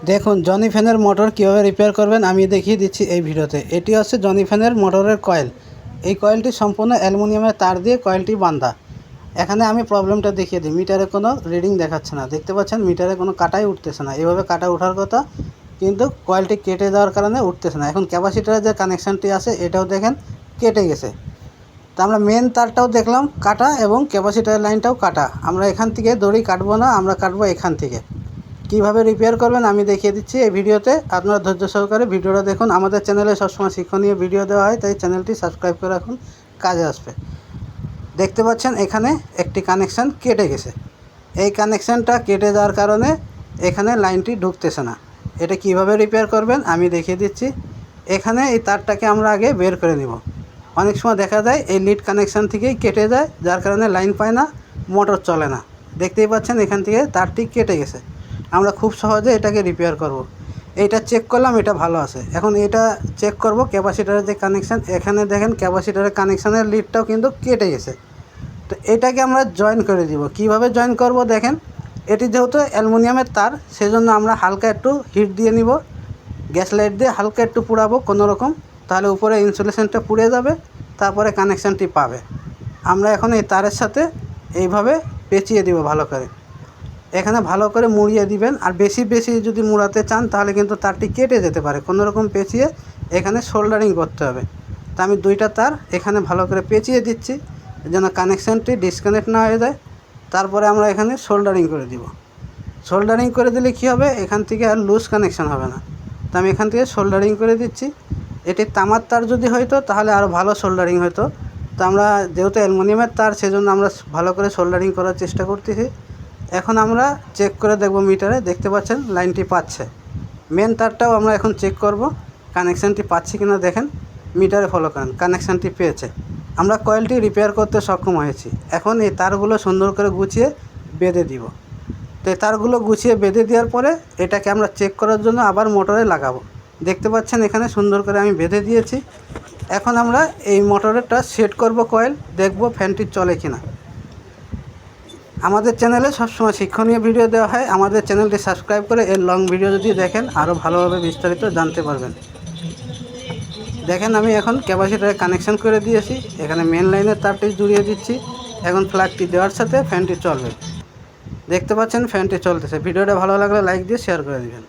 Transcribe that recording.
দেখুন জনি ফ্যানের মোটর কীভাবে রিপেয়ার করবেন আমি দেখিয়ে দিচ্ছি এই ভিডিওতে। এটি হচ্ছে জনি ফ্যানের মোটরের কয়েল। এই কয়েলটি সম্পূর্ণ অ্যালুমিনিয়ামের তার দিয়ে কয়েলটি বাঁধা। এখানে আমি প্রবলেমটা দেখিয়ে দিই। মিটারে কোনো রিডিং দেখাচ্ছে না, দেখতে পাচ্ছেন মিটারে কোনো কাটাই উঠতেছে না। এভাবে কাটা ওঠার কথা, কিন্তু কয়েলটি কেটে যাওয়ার কারণে উঠতেছে না। এখন ক্যাপাসিটারের যে কানেকশানটি আছে এটাও দেখেন কেটে গেছে। তা আমরা মেন তারটাও দেখলাম কাটা এবং ক্যাপাসিটারের লাইনটাও কাটা। আমরা এখান থেকে দড়ি কাটবো না, আমরা কাটবো এখান থেকে। কীভাবে রিপেয়ার করবেন আমি দেখিয়ে দিচ্ছি এই ভিডিওতে। আপনারা ধৈর্য সহকারে ভিডিওটা দেখুন। আমাদের চ্যানেলে সবসময় শিক্ষণীয় ভিডিও দেওয়া হয়, তাই চ্যানেলটি সাবস্ক্রাইব করে রাখুন, কাজে আসবে। দেখতে পাচ্ছেন এখানে একটি কানেকশান কেটে গেছে। এই কানেকশানটা কেটে যাওয়ার কারণে এখানে লাইনটি ঢুকতেছে না। এটা কিভাবে রিপেয়ার করবেন আমি দেখিয়ে দিচ্ছি। এখানে এই তারটাকে আমরা আগে বের করে নিব। অনেক সময় দেখা যায় এই লিড কানেকশান থেকেই কেটে যায়, যার কারণে লাইন পায় না, মোটর চলে না। দেখতেই পাচ্ছেন এখান থেকে তারটি কেটে গেছে। আমরা খুব সহজে এটাকে রিপেয়ার করব। এইটা চেক করলাম, এটা ভালো আছে। এখন এটা চেক করব ক্যাপাসিটারের যে কানেকশান। এখানে দেখেন ক্যাপাসিটারের কানেকশানের লিডটাও কিন্তু কেটে গেছে। তো এটাকে আমরা জয়েন করে দিব। কিভাবে জয়েন করব দেখেন, এটি যেহেতু অ্যালুমিনিয়ামের তার, সেজন্য আমরা হালকা একটু হিট দিয়ে নিব। গ্যাস লাইট দিয়ে হালকা একটু পুড়াবো কোনো রকম, তাহলে উপরে ইনসুলেশনটা পুড়ে যাবে, তারপরে কানেকশানটি পাবে। আমরা এখন এই তারের সাথে এইভাবে পেঁচিয়ে দিব ভালো করে। এখানে ভালো করে মুড়িয়ে দিবেন। আর বেশি যদি মুড়াতে চান তাহলে কিন্তু তারটি কেটে যেতে পারে। কোনো রকম পেঁচিয়ে এখানে সোল্ডারিং করতে হবে। তা আমি দুইটা তার এখানে ভালো করে পেঁচিয়ে দিচ্ছি যেন কানেকশানটি ডিসকানেক্ট না হয়ে যায়। তারপরে আমরা এখানে সোল্ডারিং করে দিব। সোল্ডারিং করে দিলে কী হবে, এখান থেকে আর লুজ কানেকশান হবে না। তো আমি এখান থেকে সোল্ডারিং করে দিচ্ছি। এটি তামার তার যদি হয়তো তাহলে আরও ভালো সোল্ডারিং হতো। তো আমরা যেহেতু অ্যালুমিনিয়ামের তার, সেজন্য আমরা ভালো করে সোল্ডারিং করার চেষ্টা করতেছি। এখন আমরা চেক করে দেখব মিটারে, দেখতে পাচ্ছেন লাইনটি পাচ্ছে। মেন তারটাও আমরা এখন চেক করব কানেকশানটি পাচ্ছি কিনা। দেখেন মিটারে ফলো করেন, কানেকশানটি পেয়েছে। আমরা কয়েলটি রিপেয়ার করতে সক্ষম হয়েছি। এখন এই তারগুলো সুন্দর করে গুছিয়ে বেঁধে দিব। তো এই তারগুলো গুছিয়ে বেঁধে দেওয়ার পরে এটাকে আমরা চেক করার জন্য আবার মোটরে লাগাবো। দেখতে পাচ্ছেন এখানে সুন্দর করে আমি বেঁধে দিয়েছি। এখন আমরা এই মোটরটা সেট করব কয়েল, দেখব ফ্যানটি চলে কিনা। আমাদের চ্যানেলে সবসময় শিক্ষণীয় ভিডিও দেওয়া হয়। আমাদের চ্যানেলটি সাবস্ক্রাইব করে এর লং ভিডিও যদি দেখেন আরও ভালোভাবে বিস্তারিত জানতে পারবেন। দেখেন আমি এখন ক্যাপাসিটারে কানেকশান করে দিয়েছি। এখানে মেন লাইনের তারটি জুড়িয়ে দিচ্ছি। এখন ফ্ল্যাগটি দেওয়ার সাথে ফ্যানটি চলবে। দেখতে পাচ্ছেন ফ্যানটি চলতেছে। ভিডিওটা ভালো লাগলে লাইক দিয়ে শেয়ার করে দেবেন।